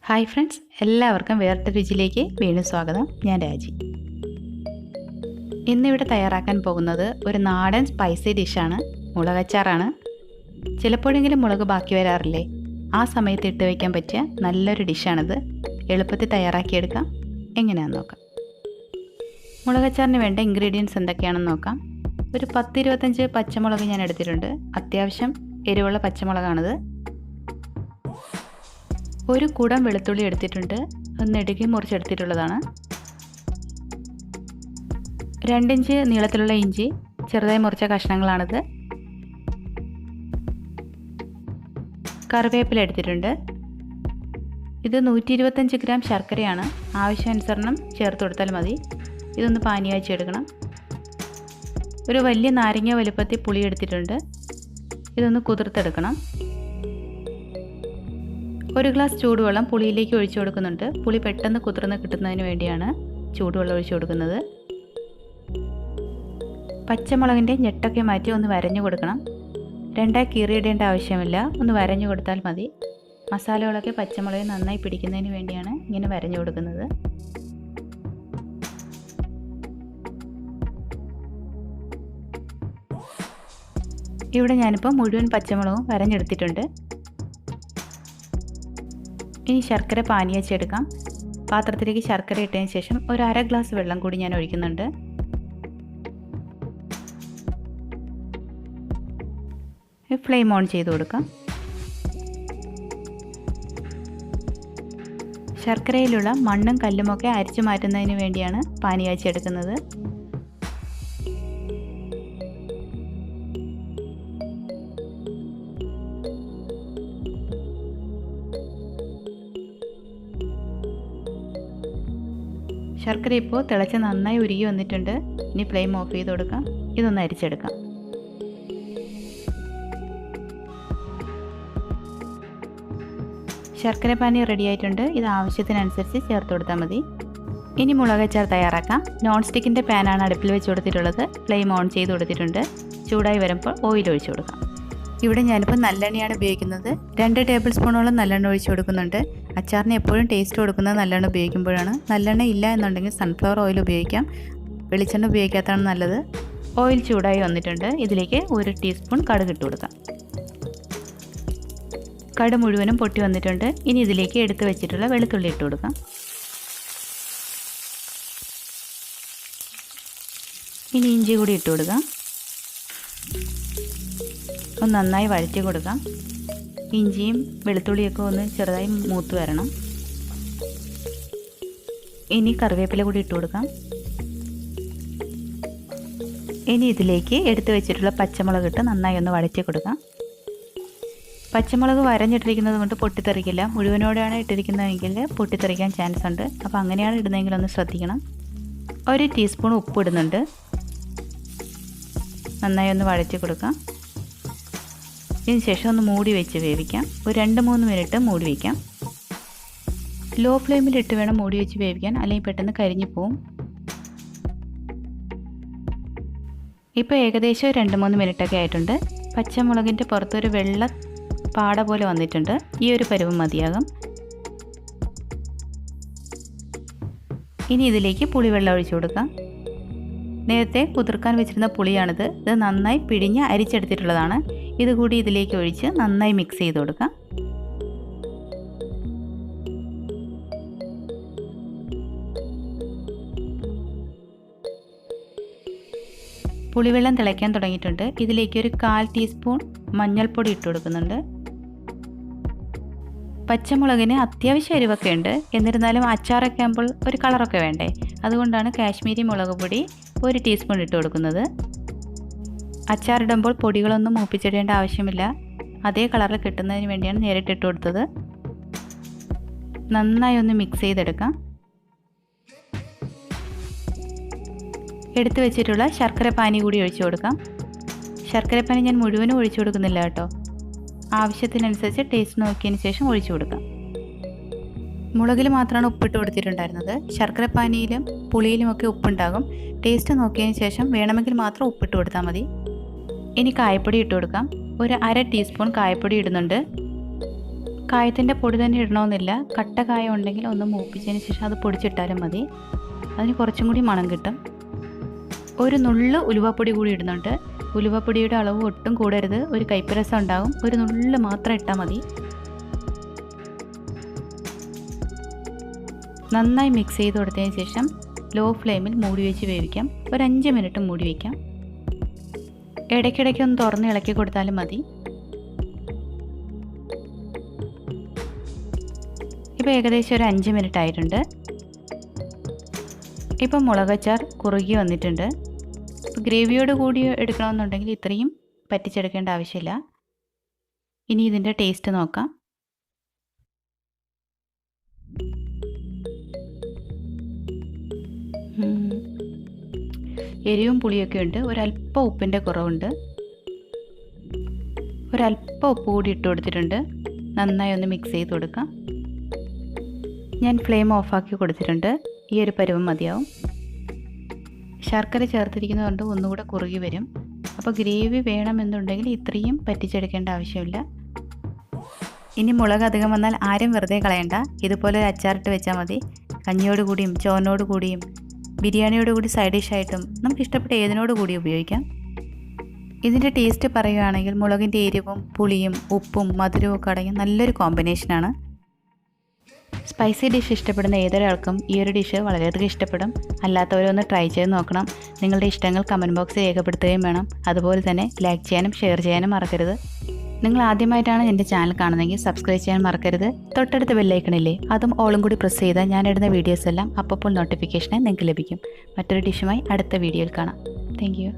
Hi friends, എല്ലാവർക്കും വേറിട്ട രുചിയിലേക്ക് വീണ്ടും സ്വാഗതം. ഞാൻ രാജി. ഇന്നിവിടെ തയ്യാറാക്കാൻ പോകുന്നത് ഒരു നാടൻ സ്പൈസി ഡിഷാണ്. മുളകച്ചാറാണ്. ചിലപ്പോഴെങ്കിലും മുളക് ബാക്കി വരാറില്ലേ, ആ സമയത്ത് ഇട്ട് വയ്ക്കാൻ പറ്റിയ നല്ലൊരു ഡിഷാണിത്. എളുപ്പത്തിൽ തയ്യാറാക്കിയെടുക്കാം. എങ്ങനെയാണെന്ന് നോക്കാം. മുളകച്ചാറിന് വേണ്ട ഇൻഗ്രീഡിയൻസ് എന്തൊക്കെയാണെന്ന് നോക്കാം. ഒരു 10-25 പച്ചമുളക് ഞാൻ എടുത്തിട്ടുണ്ട്. അത്യാവശ്യം എരിവുള്ള പച്ചമുളകാണിത്. ഒരു കുടം വെളുത്തുള്ളി എടുത്തിട്ടുണ്ട്. അത് നെടുകി മുറിച്ചെടുത്തിട്ടുള്ളതാണ്. 2 ഇഞ്ച് നീളത്തിലുള്ള ഇഞ്ചി ചെറുതായി മുറിച്ച കഷ്ണങ്ങളാണിത്. കറിവേപ്പില എടുത്തിട്ടുണ്ട്. ഇത് 125 ഗ്രാം ശർക്കരയാണ്. ആവശ്യാനുസരണം ചേർത്ത് കൊടുത്താൽ മതി. ഇതൊന്ന് പാനി വെച്ചെടുക്കണം. ഒരു വലിയ നാരങ്ങ വലുപ്പത്തിൽ പുളി എടുത്തിട്ടുണ്ട്. ഇതൊന്ന് കുതിർത്തെടുക്കണം. 1 ഗ്ലാസ് ചൂടുവെള്ളം പുളിയിലേക്ക് ഒഴിച്ചു കൊടുക്കുന്നുണ്ട്. പുളി പെട്ടെന്ന് കുതിർന്ന് കിട്ടുന്നതിന് വേണ്ടിയാണ് ചൂടുവെള്ളം ഒഴിച്ചു കൊടുക്കുന്നത്. പച്ചമുളകിൻ്റെ ഞെട്ടൊക്കെ മാറ്റി ഒന്ന് വരഞ്ഞു കൊടുക്കണം. രണ്ടായി കീറിയിടേണ്ട ആവശ്യമില്ല, ഒന്ന് വരഞ്ഞു കൊടുത്താൽ മതി. മസാലകളൊക്കെ പച്ചമുളക് നന്നായി പിടിക്കുന്നതിന് വേണ്ടിയാണ് ഇങ്ങനെ വരഞ്ഞു കൊടുക്കുന്നത്. ഇവിടെ ഞാനിപ്പോൾ മുഴുവൻ പച്ചമുളകും വരഞ്ഞെടുത്തിട്ടുണ്ട്. ഇനി ശർക്കര പാനി വെച്ചെടുക്കാം. പാത്രത്തിലേക്ക് ശർക്കര ഇട്ടതിന് ശേഷം ഒരു 1/2 ഗ്ലാസ് വെള്ളം കൂടി ഞാൻ ഒഴിക്കുന്നുണ്ട്. ഫ്ലെയിം ഓൺ ചെയ്ത് കൊടുക്കാം. ശർക്കരയിലുള്ള മണ്ണും കല്ലുമൊക്കെ അരിച്ചു മാറ്റുന്നതിന് വേണ്ടിയാണ് പാനി വെച്ചെടുക്കുന്നത്. ശർക്കര ഇപ്പോൾ തിളച്ച് നന്നായി ഉരുകി വന്നിട്ടുണ്ട്. ഇനി ഫ്ലെയിം ഓഫ് ചെയ്ത് കൊടുക്കാം. ഇതൊന്ന് അരിച്ചെടുക്കാം. ശർക്കര പാനി റെഡി ആയിട്ടുണ്ട്. ഇത് ആവശ്യത്തിനനുസരിച്ച് ചേർത്ത് കൊടുത്താൽ മതി. ഇനി മുളകച്ചാർ തയ്യാറാക്കാം. നോൺ സ്റ്റിക്കിൻ്റെ പാനാണ് അടുപ്പിൽ വെച്ച് കൊടുത്തിട്ടുള്ളത്. ഫ്ലെയിം ഓൺ ചെയ്ത് കൊടുത്തിട്ടുണ്ട്. ചൂടായി വരുമ്പോൾ ഓയിൽ ഒഴിച്ചു കൊടുക്കാം. ഇവിടെ ഞാനിപ്പോൾ നല്ലെണ്ണയാണ് ഉപയോഗിക്കുന്നത്. 2 ടേബിൾ സ്പൂണോളം നല്ലെണ്ണ ഒഴിച്ചു കൊടുക്കുന്നുണ്ട്. അച്ചാറിന് എപ്പോഴും ടേസ്റ്റ് കൊടുക്കുന്നത് നല്ലെണ്ണ ഉപയോഗിക്കുമ്പോഴാണ്. നല്ലെണ്ണ ഇല്ല എന്നുണ്ടെങ്കിൽ സൺഫ്ലവർ ഓയിൽ ഉപയോഗിക്കാം. വെളിച്ചെണ്ണ ഉപയോഗിക്കാത്തതാണ് നല്ലത്. ഓയിൽ ചൂടായി വന്നിട്ടുണ്ട്. ഇതിലേക്ക് 1 ടീസ്പൂൺ കടുക് ഇട്ട് കൊടുക്കാം. കടുക് മുഴുവനും പൊട്ടി വന്നിട്ടുണ്ട്. ഇനി ഇതിലേക്ക് എടുത്ത് വെച്ചിട്ടുള്ള വെളുത്തുള്ളി ഇട്ട് കൊടുക്കാം. ഇനി ഇഞ്ചി കൂടി ഇട്ട് കൊടുക്കാം. ഒന്ന് നന്നായി വഴറ്റി കൊടുക്കാം. ഇഞ്ചിയും വെളുത്തുള്ളിയൊക്കെ ഒന്ന് ചെറുതായി മൂത്ത് വരണം. ഇനി കറിവേപ്പില കൂടി ഇട്ട് കൊടുക്കാം. ഇനി ഇതിലേക്ക് എടുത്തു വെച്ചിട്ടുള്ള പച്ചമുളക് ഇട്ട് നന്നായി ഒന്ന് വഴറ്റി കൊടുക്കാം. പച്ചമുളക് വരഞ്ഞിട്ടിരിക്കുന്നത് കൊണ്ട് പൊട്ടിത്തെറിക്കില്ല. മുഴുവനോടെയാണ് ഇട്ടിരിക്കുന്നതെങ്കിൽ പൊട്ടിത്തെറിക്കാൻ ചാൻസ് ഉണ്ട്. അപ്പോൾ അങ്ങനെയാണ് ഇടുന്നതെങ്കിൽ ഒന്ന് ശ്രദ്ധിക്കണം. 1 ടീസ്പൂൺ ഉപ്പ് ഇടുന്നുണ്ട്. നന്നായി ഒന്ന് വഴറ്റി കൊടുക്കാം. ഇതിന് ശേഷം ഒന്ന് മൂടി വെച്ച് വേവിക്കാം. ഒരു 2-3 മിനിറ്റ് മൂടി വയ്ക്കാം. ലോ ഫ്ലെയിമിലിട്ട് വേണം മൂടി വെച്ച് വേവിക്കാൻ, അല്ലെങ്കിൽ പെട്ടെന്ന് കരിഞ്ഞു പോവും. ഇപ്പോൾ ഏകദേശം 2-3 മിനിറ്റൊക്കെ ആയിട്ടുണ്ട്. പച്ചമുളകിൻ്റെ പുറത്തൊരു വെള്ള പാട പോലെ വന്നിട്ടുണ്ട്. ഈ ഒരു പരുവം മതിയാകും. ഇനി ഇതിലേക്ക് പുളിവെള്ളം ഒഴിച്ചു കൊടുക്കാം. നേരത്തെ കുതിർക്കാൻ വെച്ചിരുന്ന പുളിയാണിത്. ഇത് നന്നായി പിഴിഞ്ഞ് അരിച്ചെടുത്തിട്ടുള്ളതാണ്. ഇതുകൂടി ഇതിലേക്ക് ഒഴിച്ച് നന്നായി മിക്സ് ചെയ്ത് കൊടുക്കാം. പുളിവെള്ളം തിളയ്ക്കാൻ തുടങ്ങിയിട്ടുണ്ട്. ഇതിലേക്ക് ഒരു 1/4 ടീസ്പൂൺ മഞ്ഞൾപ്പൊടി ഇട്ട് കൊടുക്കുന്നുണ്ട്. പച്ചമുളകിന് അത്യാവശ്യം എരിവൊക്കെ ഉണ്ട്. എന്നിരുന്നാലും അച്ചാറൊക്കെ ആകുമ്പോൾ ഒരു കളറൊക്കെ വേണ്ടേ, അതുകൊണ്ടാണ് കാശ്മീരി മുളക് പൊടി 1 ടീസ്പൂൺ ഇട്ട് കൊടുക്കുന്നത്. അച്ചാറിടുമ്പോൾ പൊടികളൊന്നും മൂപ്പിച്ചിടേണ്ട ആവശ്യമില്ല. അതേ കളറിൽ കിട്ടുന്നതിന് വേണ്ടിയാണ് നേരിട്ട് ഇട്ട് കൊടുത്തത്. നന്നായി ഒന്ന് മിക്സ് ചെയ്തെടുക്കാം. എടുത്തു വെച്ചിട്ടുള്ള ശർക്കര പാനി കൂടി ഒഴിച്ചു കൊടുക്കാം. ശർക്കര പാനി ഞാൻ മുഴുവനും ഒഴിച്ചു കൊടുക്കുന്നില്ല കേട്ടോ. ആവശ്യത്തിനനുസരിച്ച് ടേസ്റ്റ് നോക്കിയതിന് ശേഷം ഒഴിച്ചു കൊടുക്കാം. മുളകിൽ മാത്രമാണ് ഉപ്പിട്ട് കൊടുത്തിട്ടുണ്ടായിരുന്നത്. ശർക്കര പാനിയിലും പുളിയിലുമൊക്കെ ഉപ്പുണ്ടാകും. ടേസ്റ്റ് നോക്കിയതിന് ശേഷം വേണമെങ്കിൽ മാത്രം ഉപ്പിട്ട് കൊടുത്താൽ മതി. ഇനി കായപ്പൊടി ഇട്ട് കൊടുക്കാം. ഒരു 1/2 ടീസ്പൂൺ കായപ്പൊടി ഇടുന്നുണ്ട്. കായത്തിൻ്റെ പൊടി തന്നെ ഇടണമെന്നില്ല. കട്ട കായം ഉണ്ടെങ്കിൽ ഒന്ന് മൂപ്പിച്ചതിന് ശേഷം അത് പൊടിച്ചിട്ടാലും മതി. അതിന് കുറച്ചും കൂടി മണം കിട്ടും. ഒരു നുള്ള് ഉലുവപ്പൊടി കൂടി ഇടുന്നുണ്ട്. ഉലുവപ്പൊടിയുടെ അളവ് ഒട്ടും കൂടരുത്. ഒരു കയ്പ്പരസം ഉണ്ടാകും. ഒരു നുള്ള് മാത്രം ഇട്ടാൽ മതി. നന്നായി മിക്സ് ചെയ്ത് കൊടുത്തതിന് ശേഷം ലോ ഫ്ലെയിമിൽ മൂടി വെച്ച് വേവിക്കാം. ഒരു 5 മിനിറ്റ് മൂടി വയ്ക്കാം. ഇടയ്ക്കിടയ്ക്ക് ഒന്ന് തുറന്ന് ഇളക്കി കൊടുത്താലും മതി. ഇപ്പോൾ ഏകദേശം ഒരു 5 മിനിറ്റ് ആയിട്ടുണ്ട്. ഇപ്പം മുളകച്ചാർ കുറുകി വന്നിട്ടുണ്ട്. ഗ്രേവിയോട് കൂടി എടുക്കണമെന്നുണ്ടെങ്കിൽ ഇത്രയും പറ്റിച്ചെടുക്കേണ്ട ആവശ്യമില്ല. ഇനി ഇതിൻ്റെ ടേസ്റ്റ് നോക്കാം. എരിവും പുളിയൊക്കെ ഉണ്ട്. ഒരല്പം ഉപ്പിൻ്റെ കുറവുണ്ട്. ഒരല്പം ഉപ്പ് കൂടി ഇട്ട് കൊടുത്തിട്ടുണ്ട്. നന്നായി ഒന്ന് മിക്സ് ചെയ്ത് കൊടുക്കാം. ഞാൻ ഫ്ലെയിം ഓഫാക്കി കൊടുത്തിട്ടുണ്ട്. ഈ ഒരു പരുവം മതിയാവും. ശർക്കര ചേർത്തിരിക്കുന്നതുകൊണ്ട് ഒന്നുകൂടെ കുറുകി വരും. അപ്പോൾ ഗ്രേവി വേണമെന്നുണ്ടെങ്കിൽ ഇത്രയും പറ്റിച്ചെടുക്കേണ്ട ആവശ്യമില്ല. ഇനി മുളക് അധികം വന്നാൽ ആരും വെറുതെ കളയണ്ട. ഇതുപോലെ ഒരു അച്ചാറിട്ട് വെച്ചാൽ മതി. കഞ്ഞിയോട് കൂടിയും ചോറിനോട് കൂടിയും ബിരിയാണിയോട് കൂടി സൈഡ് ഡിഷായിട്ടും നമുക്ക് ഇഷ്ടപ്പെട്ട ഏതിനോട് കൂടി ഉപയോഗിക്കാം. ഇതിൻ്റെ ടേസ്റ്റ് പറയുകയാണെങ്കിൽ മുളകിൻ്റെ എരിവും പുളിയും ഉപ്പും മധുരവും ഒക്കെ അടങ്ങിയ നല്ലൊരു കോമ്പിനേഷനാണ്. സ്പൈസി ഡിഷ് ഇഷ്ടപ്പെടുന്ന ഏതൊരാൾക്കും ഈ ഒരു ഡിഷ് വളരെയധികം ഇഷ്ടപ്പെടും. അല്ലാത്തവരൊന്ന് ട്രൈ ചെയ്ത് നോക്കണം. നിങ്ങളുടെ ഇഷ്ടങ്ങൾ കമൻറ്റ് ബോക്സിൽ രേഖപ്പെടുത്തുകയും വേണം. അതുപോലെ തന്നെ ലൈക്ക് ചെയ്യാനും ഷെയർ ചെയ്യാനും മറക്കരുത്. നിങ്ങൾ ആദ്യമായിട്ടാണ് എൻ്റെ ചാനൽ കാണുന്നതെങ്കിൽ സബ്സ്ക്രൈബ് ചെയ്യാൻ മറക്കരുത്. തൊട്ടടുത്ത ബെല്ലൈക്കണില്ലേ, അതും ഓളും കൂടി പ്രസ് ചെയ്താൽ ഞാനിടുന്ന വീഡിയോസ് എല്ലാം അപ്പോൾ നോട്ടിഫിക്കേഷനായി നിങ്ങൾക്ക് ലഭിക്കും. മറ്റൊരു ഡിഷുമായി അടുത്ത വീഡിയോയിൽ കാണാം. Thank you.